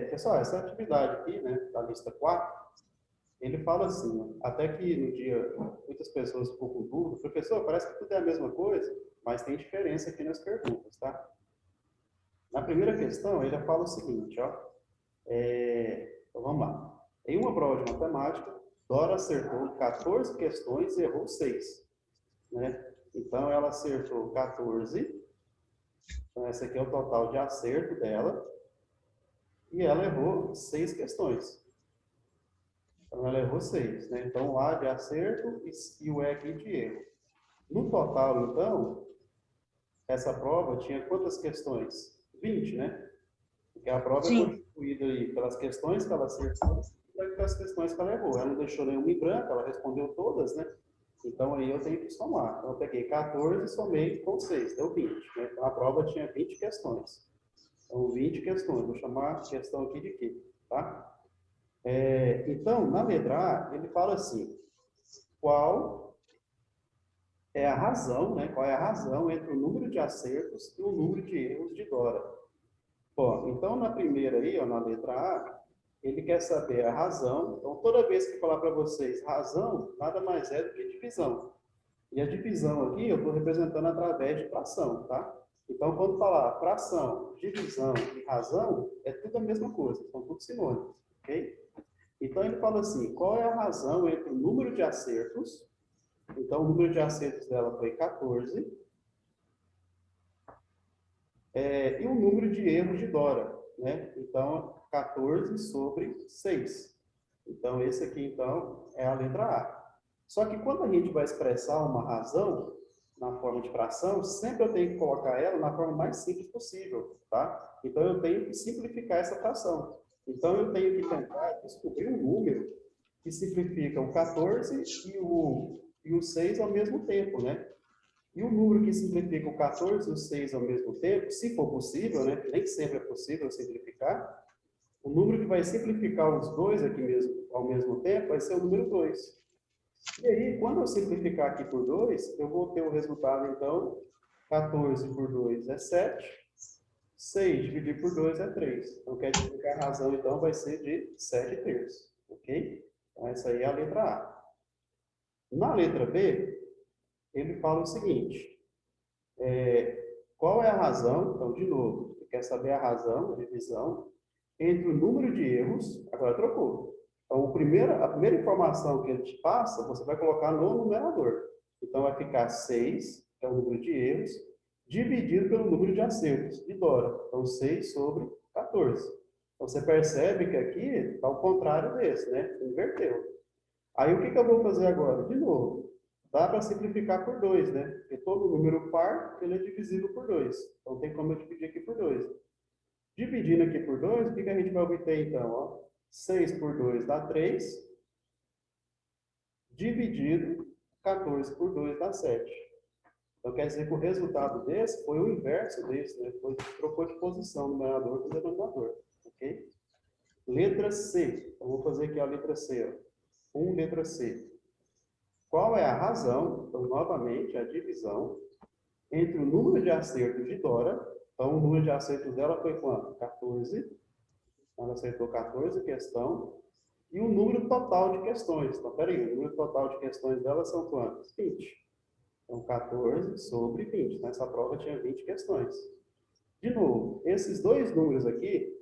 Pessoal, essa atividade aqui, né, da lista 4, ele fala assim, ó, até que no dia muitas pessoas ficam com dúvida, professor, parece que tudo é a mesma coisa, mas tem diferença aqui nas perguntas, tá? Na primeira questão, ele já fala o seguinte, ó, então vamos lá. Em uma prova de matemática, Dora acertou 14 questões e errou 6, né? Então, ela acertou 14, então esse aqui é o total de acerto dela, e ela errou 6 questões. Então, ela errou 6, né? Então, o A de acerto e o E aqui de erro. No total, então, essa prova tinha quantas questões? 20, né? Porque a prova é Sim. constituída aí pelas questões que ela acertou e pelas questões que ela errou. Ela não deixou nenhuma em branco, ela respondeu todas, né? Então, aí eu tenho que somar. Então, eu peguei 14 e somei com 6, deu 20. Né? Então, a prova tinha 20 questões. Então, 20 questões. Vou chamar a questão aqui de quê? Tá? Então, na letra A, ele fala assim, qual é a razão, né? Qual é a razão entre o número de acertos e o número de erros de Dora? Bom, então na primeira aí, ó, na letra A, ele quer saber a razão. Então, toda vez que falar para vocês razão, nada mais é do que divisão. E a divisão aqui eu estou representando através de fração, tá? Então, quando falar fração, divisão e razão, é tudo a mesma coisa, são tudo sinônimos, ok? Então, ele fala assim, qual é a razão entre o número de acertos, então o número de acertos dela foi 14, e o número de erros de Dora, né? Então, 14 sobre 6. Então, esse aqui, então, é a letra A. Só que quando a gente vai expressar uma razão na forma de fração, sempre eu tenho que colocar ela na forma mais simples possível, tá? Então, eu tenho que simplificar essa fração. Então, eu tenho que tentar descobrir um número que simplifica o 14 e o 6 ao mesmo tempo, né? E o número que simplifica o 14 e o 6 ao mesmo tempo, se for possível, né? Nem sempre é possível simplificar, o número que vai simplificar os dois aqui mesmo, ao mesmo tempo, vai ser o número 2. E aí, quando eu simplificar aqui por 2, eu vou ter o resultado, então, 14 por 2 é 7, 6 dividido por 2 é 3. Então, quer dizer que a razão, então, vai ser de 7 terços, ok? Então, essa aí é a letra A. Na letra B, ele fala o seguinte, qual é a razão, então, de novo, ele quer saber a razão, a divisão, entre o número de erros, agora trocou. Então, a primeira informação que ele te passa, você vai colocar no numerador. Então, vai ficar 6, que é o número de erros, dividido pelo número de acertos, de Dora. Então, 6 sobre 14. Então, você percebe que aqui está o contrário desse, né? Inverteu. Aí, o que eu vou fazer agora? De novo, dá para simplificar por 2, né? Porque todo número par, ele é divisível por 2. Então, tem como eu dividir aqui por 2. Dividindo aqui por 2, o que a gente vai obter então? Ó? 6 por 2 dá 3, dividido 14 por 2 dá 7. Então quer dizer que o resultado desse foi o inverso desse, né? Foi, trocou de posição o numerador com o denominador. Ok? Letra C. Então vou fazer aqui a letra C. Ó. Letra C. Qual é a razão, então novamente a divisão, entre o número de acertos de Dora, então o número de acertos dela foi quanto? 14. Ela acertou 14 questões. E o número total de questões. Então, peraí, o número total de questões dela são quantas? 20. Então, 14 sobre 20. Nessa prova tinha 20 questões. De novo, esses dois números aqui,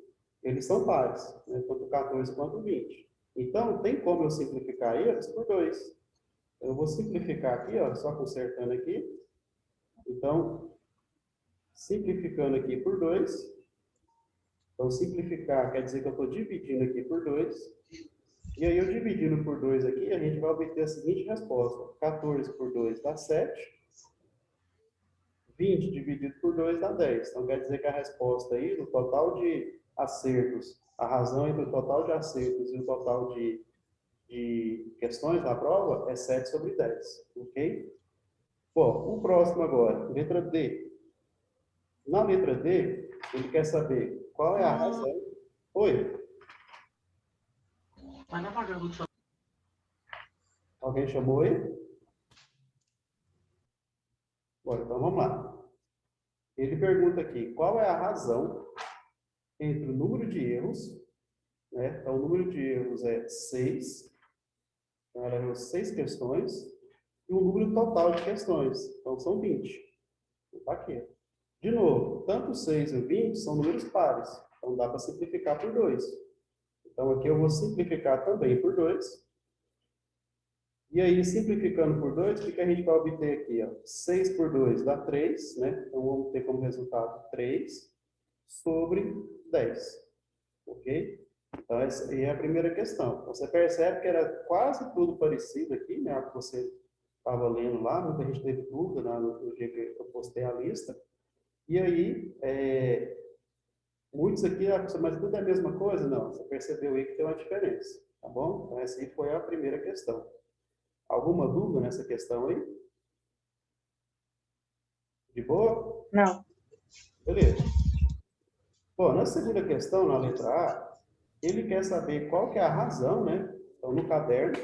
eles são pares, né? Tanto 14 quanto 20. Então, tem como eu simplificar eles por 2. Eu vou simplificar aqui, ó, só consertando aqui. Então, simplificando aqui por 2. Então, simplificar quer dizer que eu estou dividindo aqui por 2. E aí, eu dividindo por 2 aqui, a gente vai obter a seguinte resposta. 14 por 2 dá 7. 20 dividido por 2 dá 10. Então, quer dizer que a resposta aí, no total de acertos, a razão entre o total de acertos e o total de questões da prova é 7 sobre 10. Ok? Bom, o próximo agora, letra D. Na letra D, ele quer saber qual é a razão. Oi? Alguém chamou aí? Bom, então vamos lá. Ele pergunta aqui, qual é a razão entre o número de erros, né? Então, o número de erros é 6, então eram 6 questões, e o número total de questões, então são 20. Tá aqui. De novo, tanto 6 e 20 são números pares, então dá para simplificar por 2. Então, aqui eu vou simplificar também por 2. E aí, simplificando por 2, o que a gente vai obter aqui? Ó? 6 por 2 dá 3, né? Então, vamos ter como resultado 3 sobre 10. Ok? Então, essa aí é a primeira questão. Você percebe que era quase tudo parecido aqui, né? O que você estava lendo lá, muita gente teve dúvida no dia que eu postei a lista. E aí, muitos aqui, mas tudo é a mesma coisa? Não, você percebeu aí que tem uma diferença, tá bom? Então, essa aí foi a primeira questão. Alguma dúvida nessa questão aí? De boa? Não. Beleza. Bom, na segunda questão, na letra A, ele quer saber qual que é a razão, né? Então, no caderno,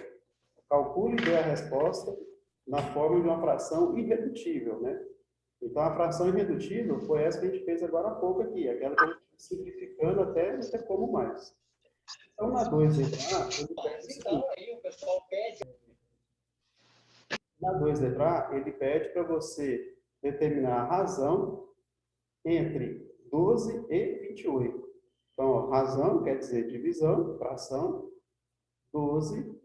calcule e dê a resposta na forma de uma fração irredutível, né? Então, a fração irredutível foi essa que a gente fez agora há pouco aqui, aquela que a gente está simplificando até não ter como mais. Então, na 2 letra A, ele pede o seguinte. Na 2 letra A, ele pede para você determinar a razão entre 12 e 28. Então, ó, razão quer dizer divisão, fração, 12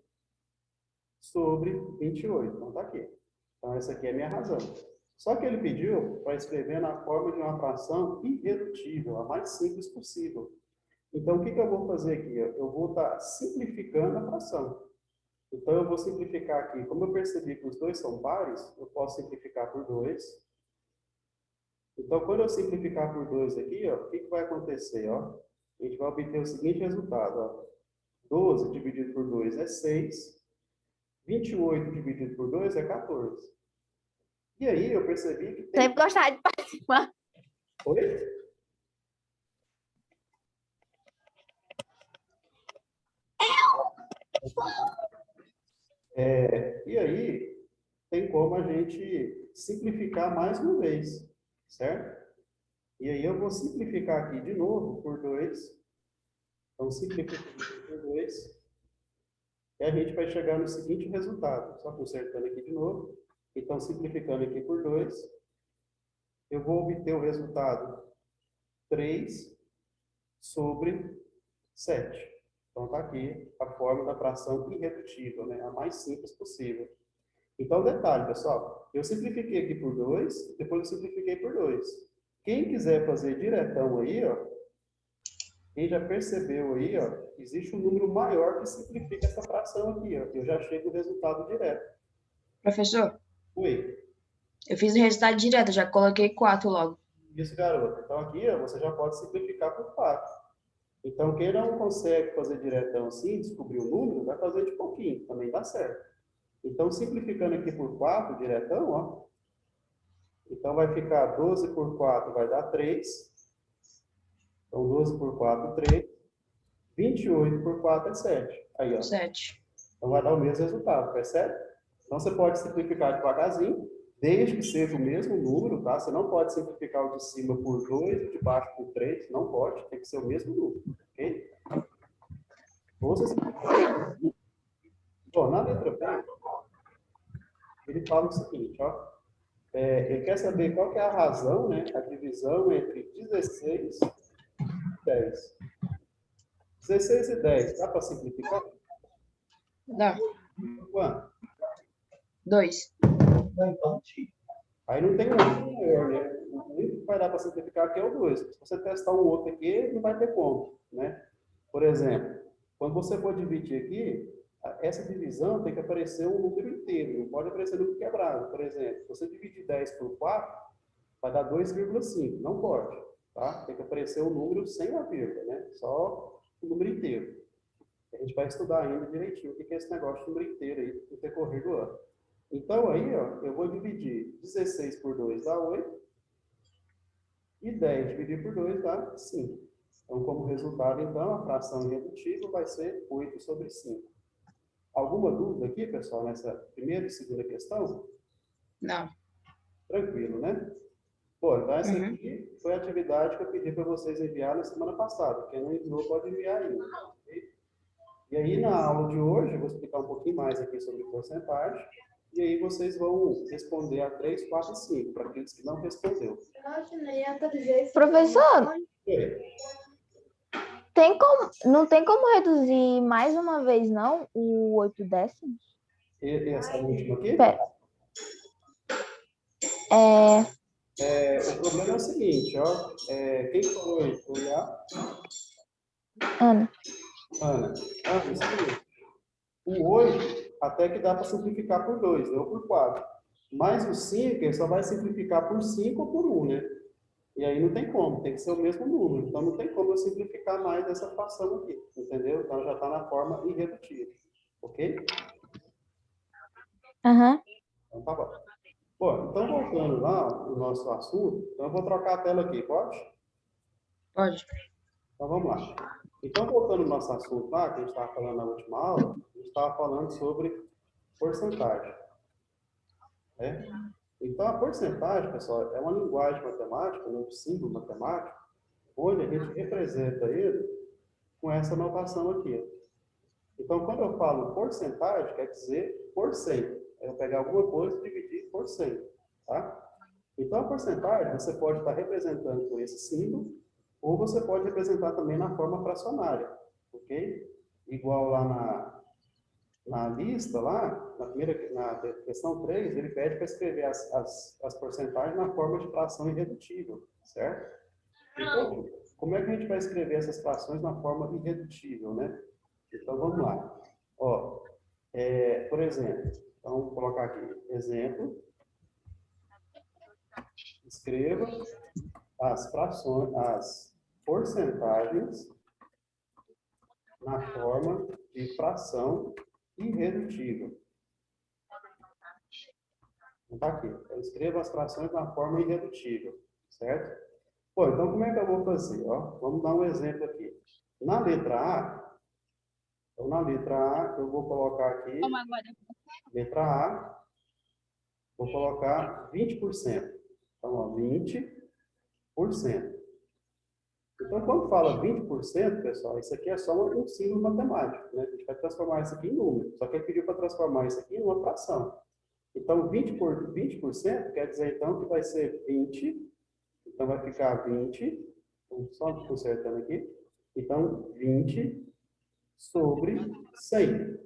sobre 28. Então, está aqui. Então, essa aqui é a minha razão. Só que ele pediu para escrever na forma de uma fração irredutível, a mais simples possível. Então, o que eu vou fazer aqui? Eu vou estar simplificando a fração. Então, eu vou simplificar aqui. Como eu percebi que os dois são pares, eu posso simplificar por 2. Então, quando eu simplificar por 2 aqui, ó, o que vai acontecer? Ó? A gente vai obter o seguinte resultado. Ó. 12 dividido por 2 é 6. 28 dividido por 2 é 14. E aí eu percebi que tem... Sempre gostar de participar. Oi? E aí tem como a gente simplificar mais uma vez, certo? E aí eu vou simplificar aqui de novo por 2. Então, simplificando por 2. E a gente vai chegar no seguinte resultado. Só consertando aqui de novo. Então, simplificando aqui por 2, eu vou obter o resultado 3 sobre 7. Então, está aqui a forma da fração irredutível, né? A mais simples possível. Então, detalhe, pessoal. Eu simplifiquei aqui por 2, depois eu simplifiquei por 2. Quem quiser fazer diretão aí, ó, quem já percebeu aí, ó, existe um número maior que simplifica essa fração aqui, ó. Eu já chego no resultado direto. Professor, Oi. eu fiz o resultado direto, já coloquei 4 logo. Isso, garoto. Então, aqui, ó, você já pode simplificar por 4. Então, quem não consegue fazer diretão assim, descobrir o número, vai fazer de pouquinho, também dá certo. Então, simplificando aqui por 4, diretão, ó. Então, vai ficar 12 por 4 vai dar 3. Então, 12 por 4, 3. 28 por 4 é 7. Aí, ó. 7. Então, vai dar o mesmo resultado, percebe? Então, você pode simplificar devagarzinho, desde que seja o mesmo número, tá? Você não pode simplificar o de cima por 2 e o de baixo por 3. Não pode, tem que ser o mesmo número, ok? Ou você simplifica. Bom, na letra B, ele fala o seguinte, ó. Ele quer saber qual que é a razão, né? A divisão entre 16 e 10. 16 e 10, dá para simplificar? Dá. Quanto? 2. Aí não tem um outro maior, né? O único que vai dar para simplificar aqui é o 2. Se você testar um outro aqui, não vai ter como, né? Por exemplo, quando você for dividir aqui, essa divisão tem que aparecer um número inteiro, não pode aparecer número quebrado. Por exemplo, se você dividir 10 por 4, vai dar 2,5. Não pode, tá? Tem que aparecer um número sem a vírgula, né? Só o número inteiro. A gente vai estudar ainda direitinho o que é esse negócio de número inteiro aí no decorrer do ano. Então, aí, ó, eu vou dividir 16 por 2 dá 8. E 10 dividido por 2 dá 5. Então, como resultado, então, a fração irredutível vai ser 8 sobre 5. Alguma dúvida aqui, pessoal, nessa primeira e segunda questão? Não. Tranquilo, né? Bom, então essa Uhum. aqui foi a atividade que eu pedi para vocês enviarem na semana passada. Quem não enviou pode enviar ainda. Ok? E aí, na aula de hoje, eu vou explicar um pouquinho mais aqui sobre porcentagem. E aí vocês vão responder a 3, 4 e 5, para aqueles que não respondeu. Professor, Ok? não tem como reduzir mais uma vez, não, o 8 décimos? E essa última aqui? Pera, é, O problema é o seguinte, ó. Quem foi? Foi a Ana. Ana. Ana, é o seguinte. O 8 até que dá para simplificar por 2, né? Ou por 4. Mas o 5, ele só vai simplificar por 5 ou por 1, né? E aí não tem como, tem que ser o mesmo número. Então não tem como eu simplificar mais essa fração aqui, entendeu? Então já está na forma irredutível, ok? Aham. Então tá bom. Bom, então voltando lá no nosso assunto, então eu vou trocar a tela aqui, pode? Pode. Então vamos lá. Então voltando ao nosso assunto lá, que a gente estava falando na última aula, a gente estava falando sobre porcentagem, né? Então a porcentagem, pessoal, é uma linguagem matemática, um símbolo matemático, onde a gente representa ele com essa notação aqui. Então, quando eu falo porcentagem, quer dizer por cento. É eu pegar alguma coisa e dividir por cento, tá? Então, a porcentagem você pode estar representando com esse símbolo, ou você pode representar também na forma fracionária, ok? Igual lá na lista, lá, na questão 3, ele pede para escrever as porcentagens na forma de fração irredutível, certo? Então, como é que a gente vai escrever essas frações na forma irredutível, né? Então, vamos lá. Ó, por exemplo, então, vou colocar aqui, exemplo, escreva as frações, as porcentagens na forma de fração irredutível. Então, tá aqui. Eu escrevo as frações na forma irredutível, certo? Bom, então como é que eu vou fazer? Ó, vamos dar um exemplo aqui. Na letra A, então na letra A, eu vou colocar aqui, letra A, vou colocar 20%. Então, ó, 20%. Então, quando fala 20%, pessoal, isso aqui é só um símbolo matemático, né? A gente vai transformar isso aqui em número. Só que ele pediu para transformar isso aqui em uma fração. Então, 20% quer dizer, então, que vai ser 20. Então, vai ficar 20. Então, só consertando aqui. Então, 20 sobre 100.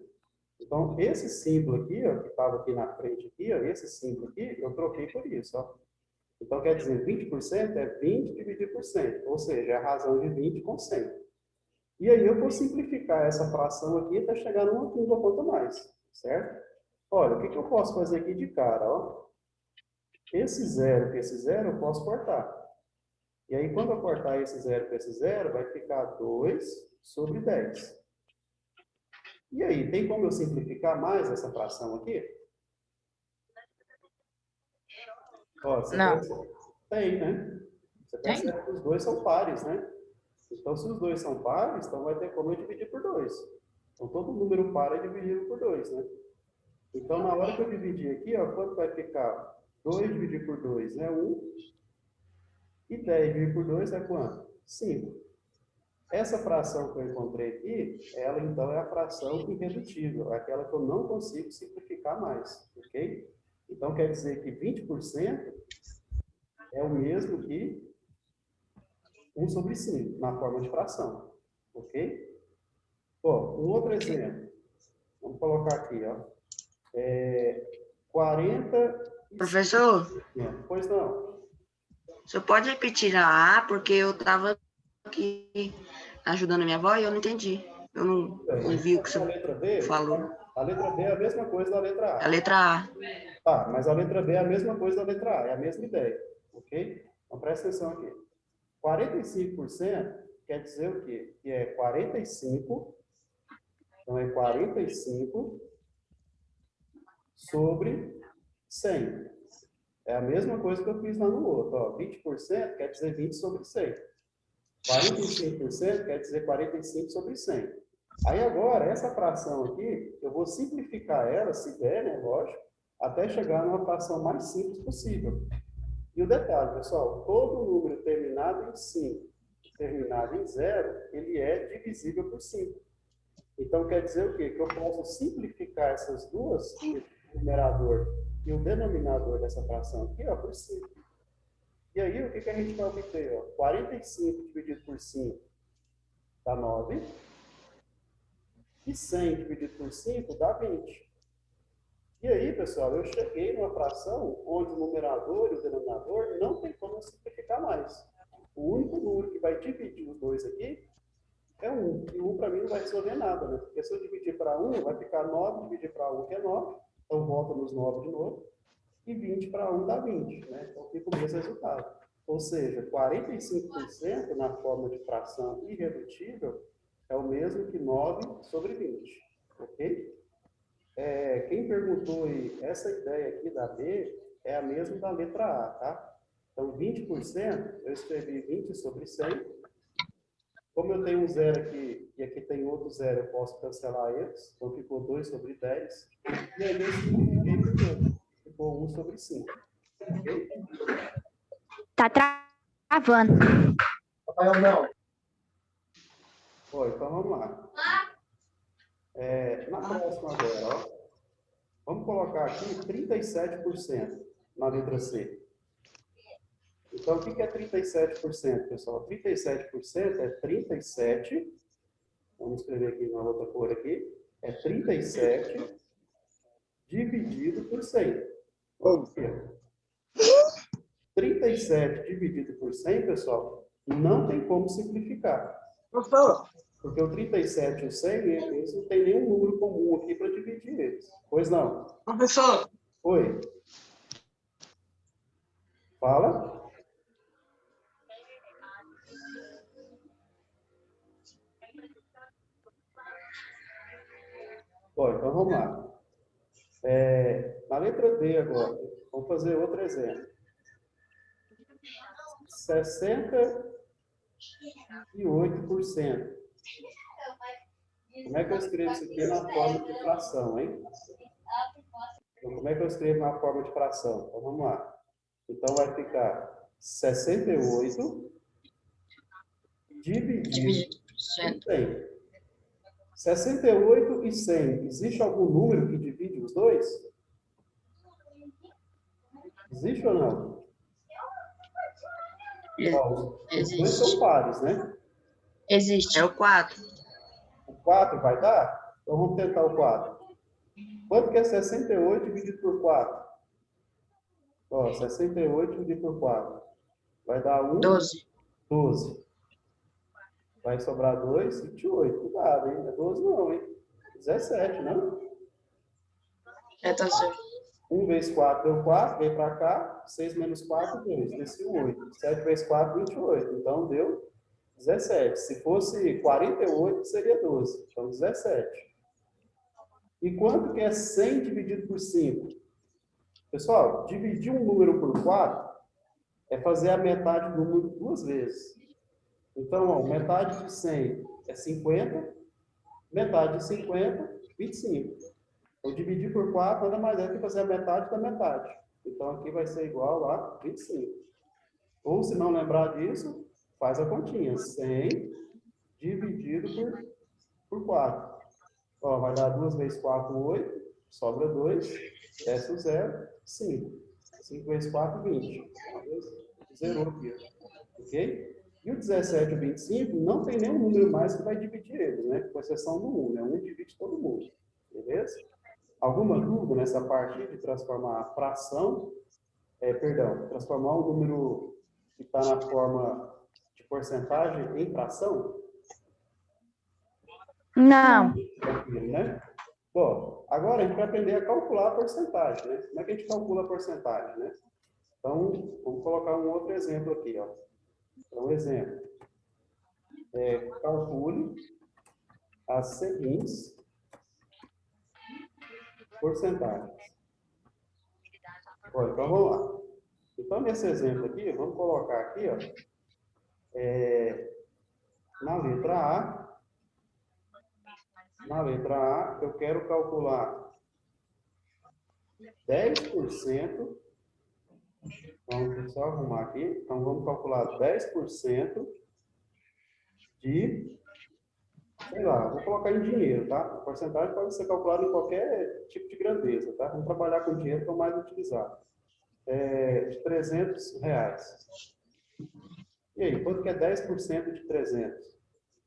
Então, esse símbolo aqui, ó, que estava aqui na frente, aqui, ó, esse símbolo aqui, eu troquei por isso. Ó. Então, quer dizer, 20% é 20 dividido por 100, ou seja, é a razão de 20 com 100. E aí eu vou simplificar essa fração aqui até chegar numa curva quanto mais, certo? Olha, o que eu posso fazer aqui de cara? Ó? Esse zero com esse zero eu posso cortar. E aí, quando eu cortar esse zero com esse zero, vai ficar 2 sobre 10. E aí, tem como eu simplificar mais essa fração aqui? Ó, você Não. percebe? Tem, né? Você Tem? percebe que os dois são pares, né? Então, se os dois são pares, então vai ter como eu dividir por 2. Então, todo número par é dividido por 2, né? Então, na hora que eu dividir aqui, ó, quanto vai ficar? 2 dividido por 2 é 1. E 10 dividido por 2 é quanto? 5. Essa fração que eu encontrei aqui, ela então é a fração irredutível, aquela que eu não consigo simplificar mais, ok? Então, quer dizer que 20% é o mesmo que 1 sobre 5, na forma de fração, ok? Bom, um outro exemplo. Vamos colocar aqui, ó. 45%. Professor, Pois não. você pode repetir a A, porque eu estava aqui ajudando a minha avó e eu não entendi. Eu não ouvi o que A você letra B, falou. a letra B é a mesma coisa da letra A A. letra A. Tá, mas a letra B é a mesma coisa da letra A, é a mesma ideia, ok? Então presta atenção aqui. 45% quer dizer o quê? Que é 45, então é 45 sobre 100. É a mesma coisa que eu fiz lá no outro. Ó. 20% quer dizer 20 sobre 100. 45% quer dizer 45 sobre 100. Aí agora, essa fração aqui, eu vou simplificar ela, se der, né, lógico, até chegar numa fração mais simples possível. E o detalhe, pessoal, todo número terminado em 5, terminado em 0, ele é divisível por 5. Então, quer dizer o quê? Que eu posso simplificar essas duas, o numerador e o denominador dessa fração aqui, ó, por 5. E aí, o que a gente vai obter? Ó? 45 dividido por 5 dá 9. E 100 dividido por 5 dá 20. E aí, pessoal, eu cheguei numa fração onde o numerador e o denominador não tem como simplificar mais. O único número que vai dividir os dois aqui é 1. E 1 para mim não vai resolver nada, né? Porque se eu dividir para 1, vai ficar 9 dividir para 1, que é 9. Então, volta nos 9 de novo. E 20 para 1 dá 20, né? Então, fica o mesmo resultado. Ou seja, 45% na forma de fração irredutível é o mesmo que 9 sobre 20. Ok? Quem perguntou aí, essa ideia aqui da B é a mesma da letra A, tá? Então, 20%, eu escrevi 20 sobre 100. Como eu tenho um zero aqui, e aqui tem outro zero, eu posso cancelar eles. Então, ficou 2 sobre 10. E aí, eu simplifiquei por 2. Ficou 1 sobre 5. Ok? Tá travando. Rafael, não. Bom, então, vamos lá. Na próxima agora, ó. Vamos colocar aqui 37% na letra C. Então, o que é 37%, pessoal? 37% é 37, vamos escrever aqui na outra cor aqui, é 37 dividido por 100. Por quê? 37 dividido por 100, pessoal, não tem como simplificar. Professor, Porque o 37 e o 100, eles não tem nenhum número comum aqui para dividir eles. Pois não? professor, Oi. Fala. Bom, então vamos lá. Na letra D agora, vamos fazer outro exemplo. 68%. Como é que eu escrevo isso aqui na forma de fração, hein? Então, como é que eu escrevo na forma de fração? Então, vamos lá. Então, vai ficar 68 dividido por 100. 68 e 100. Existe algum número que divide os dois? Existe ou não? Ó, os dois são pares, né? Existe. É o 4. O 4 vai dar? Então, vamos tentar o 4. Quanto que é 68 dividido por 4? Ó, 68 dividido por 4. Vai dar 1? 12. 12. Vai sobrar 2, 28. Cuidado, hein? Não é 12 não, hein? 17, não? É, tá certo. 1 vezes 4 deu 4, veio para cá. 6 menos 4, 2. Desceu 8. 7 vezes 4, 28. Então, deu 17. Se fosse 48, seria 12. Então, 17. E quanto que é 100 dividido por 5? Pessoal, dividir um número por 4 é fazer a metade do número duas vezes. Então, ó, metade de 100 é 50, metade de 50, 25. Então, dividir por 4 nada mais é que fazer a metade da metade. Então, aqui vai ser igual a 25. Ou, se não lembrar disso, faz a continha. 100 dividido por 4. Ó, vai dar 2 vezes 4, 8. Sobra 2. Desce o 0, 5. 5 vezes 4, 20. Zerou aqui. Ok? E o 17 e o 25 não tem nenhum número mais que vai dividir eles, né? Com exceção do 1, né? 1 divide todo mundo. Beleza? Alguma dúvida nessa parte de transformar a fração, transformar um número que está na forma de porcentagem em fração? Não. Tranquilo, né? Bom, agora a gente vai aprender a calcular a porcentagem, né? Como é que a gente calcula a porcentagem, né? Então, vamos colocar um outro exemplo aqui, ó. Então, exemplo. Calcule as seguintes porcentagens. Bom, então, vamos lá. Então, nesse exemplo aqui, vamos colocar aqui, ó, na letra A, eu quero calcular 10% Então, deixa eu só arrumar aqui. Então, vamos calcular 10% de, sei lá, vou colocar em dinheiro, tá? A porcentagem pode ser calculada em qualquer tipo de grandeza, tá? Vamos trabalhar com dinheiro que é o mais utilizado. De R$ 300. E aí, quanto que é 10% de 300?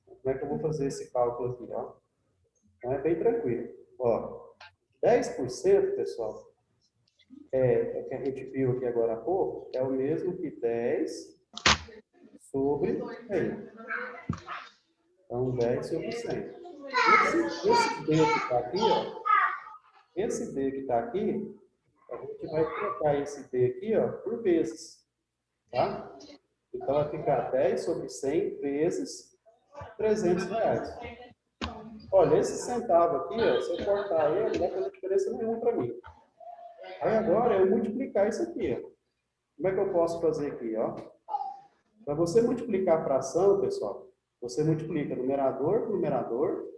Como é que eu vou fazer esse cálculo aqui, ó? Então, é bem tranquilo. Ó, 10%, pessoal, que a gente viu aqui agora há pouco, é o mesmo que 10 sobre 100. Então, 10 sobre 100. Esse D que está aqui, ó, esse D que está aqui, a gente vai trocar esse D aqui, ó, por vezes, tá? Então, vai ficar 10 sobre 100 vezes R$ 300. Olha, esse centavo aqui, ó, se eu cortar ele, não vai fazer diferença nenhuma para mim. Aí agora eu multiplicar isso aqui, ó. Como é que eu posso fazer aqui, ó? Para você multiplicar a fração, pessoal, você multiplica numerador com numerador,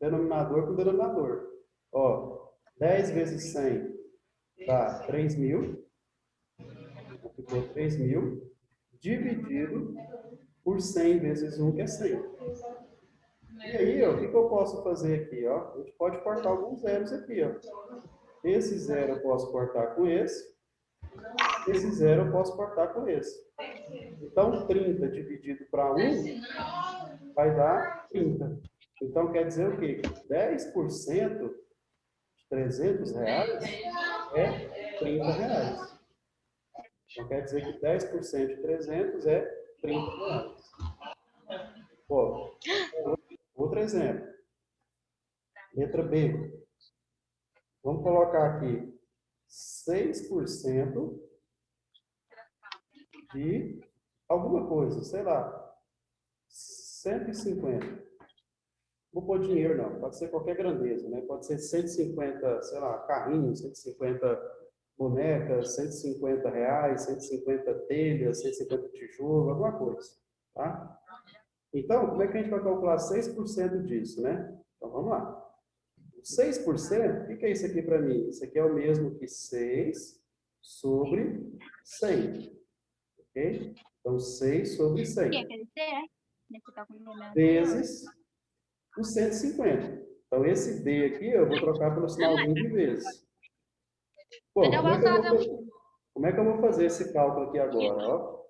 denominador com denominador. Ó, 10 vezes 100 dá 3.000. Ficou 3.000 dividido por 100 vezes 1, que é 100. E aí, ó, o que eu posso fazer aqui? Ó? A gente pode cortar alguns zeros aqui. Ó. Esse zero eu posso cortar com esse. Esse zero eu posso cortar com esse. Então, 30 dividido para 1 vai dar 30. Então, quer dizer o quê? 10% de R$ 300 é R$ 30. Então, quer dizer que 10% de 300 é R$ 30. Ó, outro exemplo. Letra B. Vamos colocar aqui 6% de alguma coisa, sei lá, 150. Vou pôr dinheiro, não. Pode ser qualquer grandeza, né? Pode ser 150, sei lá, carrinhos, 150 bonecas, R$ 150, 150 telhas, 150 tijolo, alguma coisa, tá? Então, como é que a gente vai calcular 6% disso, né? Então, vamos lá. 6%, o que é isso aqui para mim? Isso aqui é o mesmo que 6 sobre 100, ok? Então, 6 sobre 100 vezes o 150. Então, esse D aqui eu vou trocar pelo sinalzinho de vezes. Bom, como é que eu vou fazer esse cálculo aqui agora? Ó?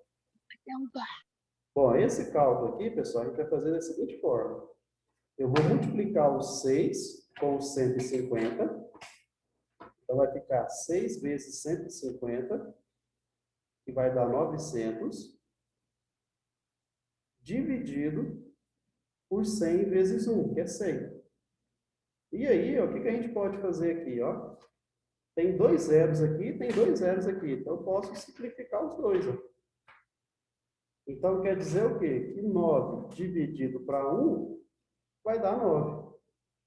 Bom, esse cálculo aqui, pessoal, a gente vai fazer da seguinte forma. Eu vou multiplicar o 6 com o 150. Então, vai ficar 6 vezes 150, que vai dar 900, dividido por 100 vezes 1, que é 100. E aí, ó, o que a gente pode fazer aqui? Ó? Tem 2 zeros aqui, tem 2 zeros aqui. Então, eu posso simplificar os dois. Ó. Então, quer dizer o quê? Que 9 dividido para 1 vai dar 9.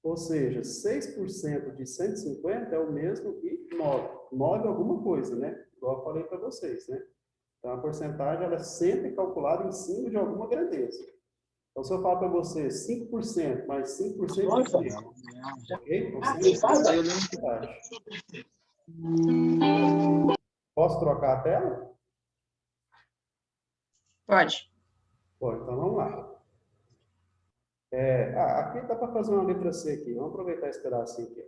Ou seja, 6% de 150 é o mesmo que 9. 9 é alguma coisa, né? Igual eu falei para vocês, né? Então, a porcentagem ela é sempre calculada em cima de alguma grandeza. Então, se eu falar para você 5% mais 5% de 5, ok? Então, 5%. Posso trocar a tela? Pode. Bom, então vamos lá. Aqui dá para fazer uma letra C aqui. Vamos aproveitar esse pedacinho aqui.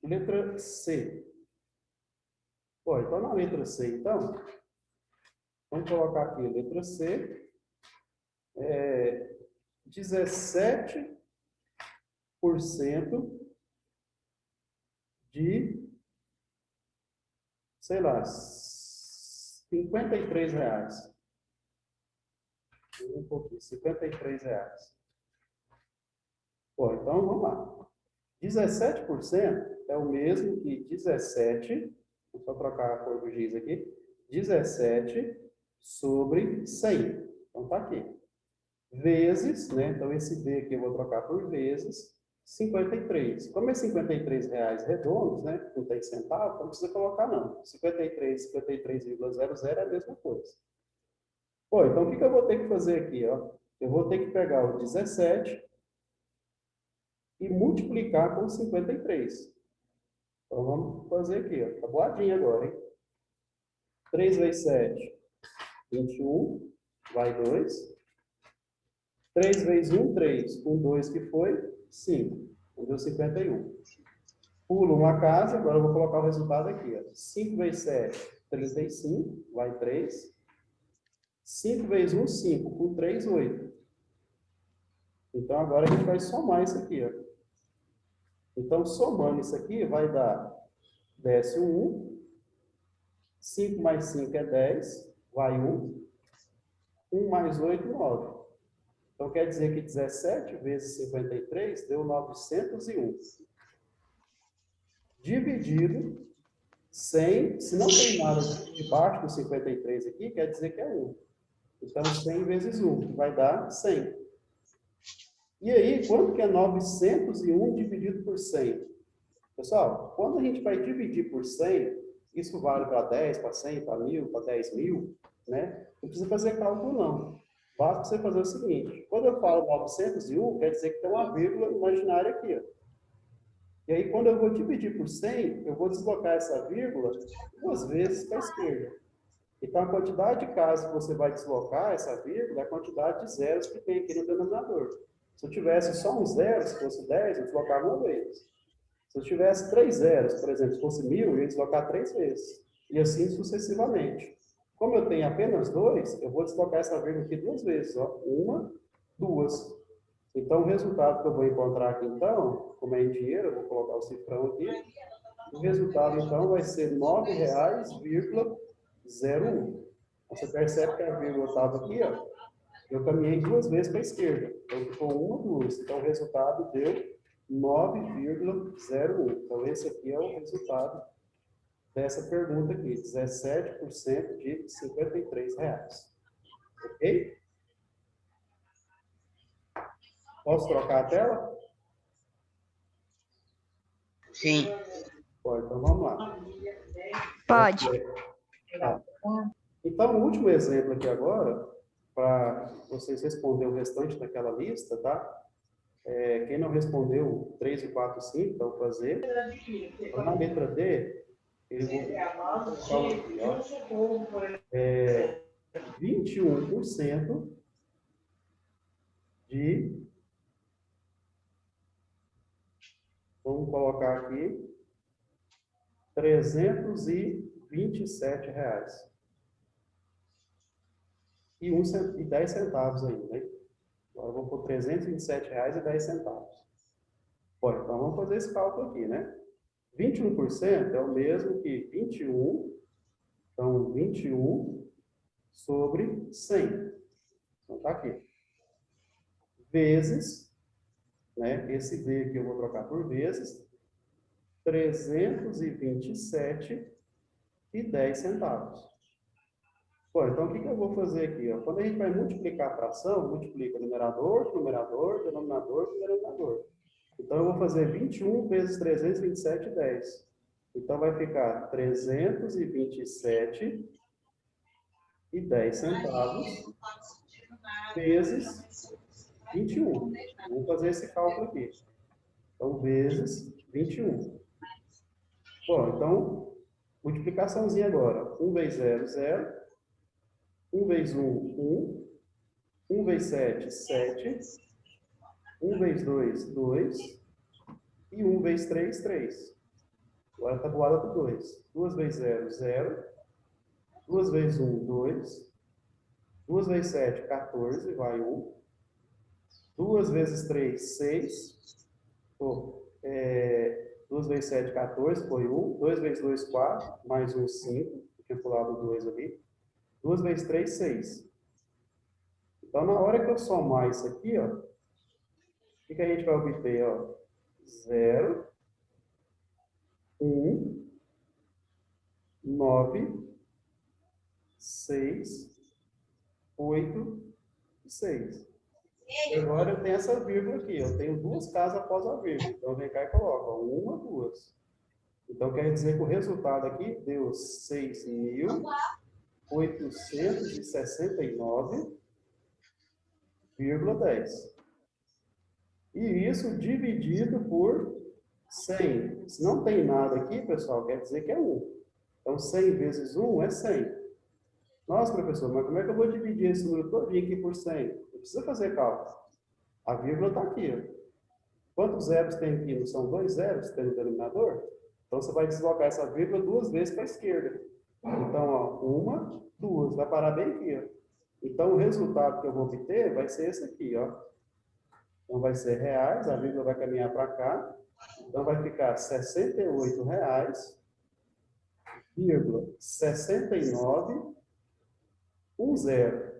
Letra C. Bom, então na letra C, então, vamos colocar aqui, letra C, 17% de, sei lá, R$ 53. Um pouquinho, R$ 53. Bom, então vamos lá. 17% é o mesmo que 17, vou só trocar a cor do giz aqui, 17 sobre 100. Então tá aqui. Vezes, né? Então esse D aqui eu vou trocar por vezes 53. Como é R$ 53 redondos, né? Não tem centavo, então não precisa colocar não. 53, 53,00 é a mesma coisa. Bom, então o que eu vou ter que fazer aqui, ó? Eu vou ter que pegar o 17 e multiplicar com 53. Então, vamos fazer aqui, ó. Tá boadinha agora, hein? 3 vezes 7, 21, vai 2. 3 vezes 1, 3. Com 2 que foi, 5. Então, deu 51. Pulo uma casa, agora eu vou colocar o resultado aqui, ó. 5 vezes 7, 35, vai 3. 5 vezes 1, 5. Com 3, 8. Então, agora a gente vai somar isso aqui, ó. Então, somando isso aqui, vai dar desce 1. 5 mais 5 é 10, vai 1. 1 mais 8, 9. Então, quer dizer que 17 vezes 53 deu 901. Dividido 100, se não tem nada debaixo do 53 aqui, quer dizer que é 1. Então, 100 vezes 1 vai dar 100. E aí, quanto que é 901 dividido por 100? Pessoal, quando a gente vai dividir por 100, isso vale para 10, para 100, para 1000, para 10 mil, né? Não precisa fazer cálculo, não. Basta você fazer o seguinte: quando eu falo 901, quer dizer que tem uma vírgula imaginária aqui, ó. E aí, quando eu vou dividir por 100, eu vou deslocar essa vírgula 2 vezes para a esquerda. Então, a quantidade de casos que você vai deslocar essa vírgula é a quantidade de zeros que tem aqui no denominador. Se eu tivesse só um zero, se fosse 10, eu deslocava uma vez. Se eu tivesse 3 zeros, por exemplo, se fosse 1000, eu ia deslocar 3 vezes. E assim sucessivamente. Como eu tenho apenas 2, eu vou deslocar essa vírgula aqui 2 vezes. Ó. 1, 2. Então, o resultado que eu vou encontrar aqui, então, como é em dinheiro, eu vou colocar o cifrão aqui. O resultado, então, vai ser R$ 9,01. Você percebe que a vírgula estava aqui, ó. Eu caminhei 2 vezes para a esquerda. Então, ficou 1, 2. Então, o resultado deu 9,01. Então, esse aqui é o resultado dessa pergunta aqui. 17% de R$ 53. Ok? Posso trocar a tela? Sim. Pode, então vamos lá. Pode. Tá. Então, o último exemplo aqui agora, para vocês responderem o restante daquela lista, tá? Quem não respondeu 3 e 4 e 5, então vou fazer. Então, na letra D, ele vou colocar aqui, ó. 21% de, vamos colocar aqui, R$ 327. E 10 centavos ainda, né? Agora eu vou por R$ 327,10. Bom, então vamos fazer esse cálculo aqui, né? 21% é o mesmo que 21, então 21 sobre 100. Então tá aqui. Vezes, né? Esse V aqui eu vou trocar por vezes, 327,10. Bom, então o que eu vou fazer aqui? Ó? Quando a gente vai multiplicar a fração, multiplica numerador, numerador, denominador, denominador. Então eu vou fazer 21 vezes 327,10. Então vai ficar 327,10 vezes 21. Vamos fazer esse cálculo aqui. Então, vezes 21. Bom, então, multiplicaçãozinha agora. 1 vezes 0, 0. 1 vezes 1, 1. 1 vezes 7, 7. 1 vezes 2, 2. E 1 vezes 3, 3. Agora está tabuada por 2. 2 vezes 0, 0. 2 vezes 1, 2. 2 vezes 7, 14, vai 1. 2 vezes 3, 6. 2 vezes 7, 14, foi 1. 2 vezes 2, 4. Mais 1, 5. Tinha pulado o 2 ali. 2 vezes 3, 6. Então, na hora que eu somar isso aqui, ó, o que a gente vai obter? Ó? 0, 1, 9, 6, 8 e 6. Agora eu tenho essa vírgula aqui. Eu tenho 2 casas após a vírgula. Então, vem cá e coloca 1, 2. Então, quer dizer que o resultado aqui deu 6.869,10. E isso dividido por 100. Se não tem nada aqui, pessoal, quer dizer que é 1. Então, 100 vezes 1 é 100. Nossa, professor, mas como é que eu vou dividir esse número todinho aqui por 100? Não precisa fazer cálculo. A vírgula está aqui. Ó. Quantos zeros tem aqui? Não são 2 zeros que tem no denominador? Então, você vai deslocar essa vírgula 2 vezes para a esquerda. Então, ó, 1, 2. Vai parar bem aqui. Ó. Então, o resultado que eu vou obter vai ser esse aqui. Ó. Então, vai ser reais. A vírgula vai caminhar para cá. Então, vai ficar R$ 68,6910.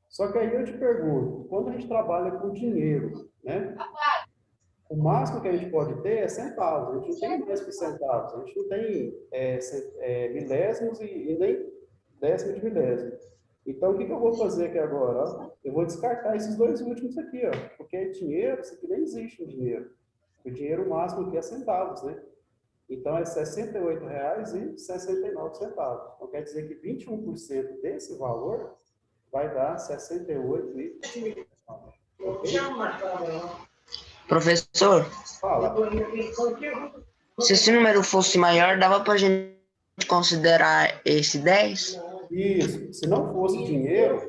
Só que aí eu te pergunto, quando a gente trabalha com dinheiro, né? O máximo que a gente pode ter é centavos. A gente não tem mais que centavos. A gente não tem milésimos e nem décimo de milésimo. Então, o que eu vou fazer aqui agora? Ó? Eu vou descartar esses dois últimos aqui, ó, porque dinheiro, isso aqui nem existe no dinheiro. O dinheiro máximo aqui é centavos, né? Então, é R$ 68,69. Então, quer dizer que 21% desse valor vai dar 68,69. Ok? Professor, Fala. se esse número fosse maior, dava para a gente considerar esse 10? Isso. Se não fosse dinheiro,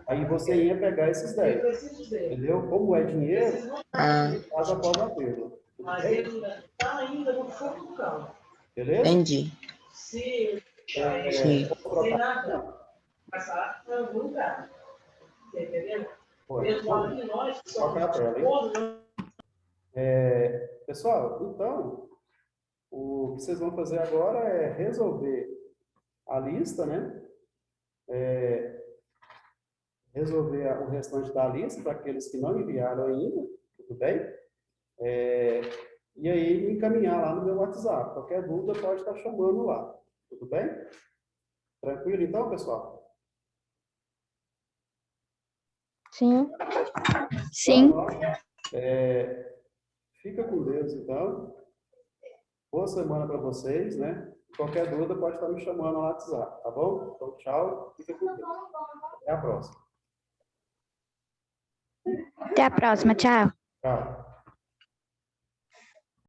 aí você ia pegar esses 10. Entendeu? Como é dinheiro, faz após a vírgula. Mas ele está ainda no fundo do campo. Beleza? Entendi. Se Sim. tem nada, passar em algum lugar. Você entendeu? Foi. Mesmo além de nós, que somos Toca a tela, hein? todos, Pessoal, então, o que vocês vão fazer agora é resolver a lista, né? Resolver o restante da lista para aqueles que não enviaram ainda, tudo bem? E aí me encaminhar lá no meu WhatsApp. Qualquer dúvida pode estar chamando lá, tudo bem? Tranquilo então, pessoal? Sim. Sim. Então, ó, fica com Deus, então. Boa semana para vocês, né? Qualquer dúvida pode estar me chamando no WhatsApp, tá bom? Então, tchau. Fica com Deus. Até a próxima. Até a próxima. Tchau. Tchau.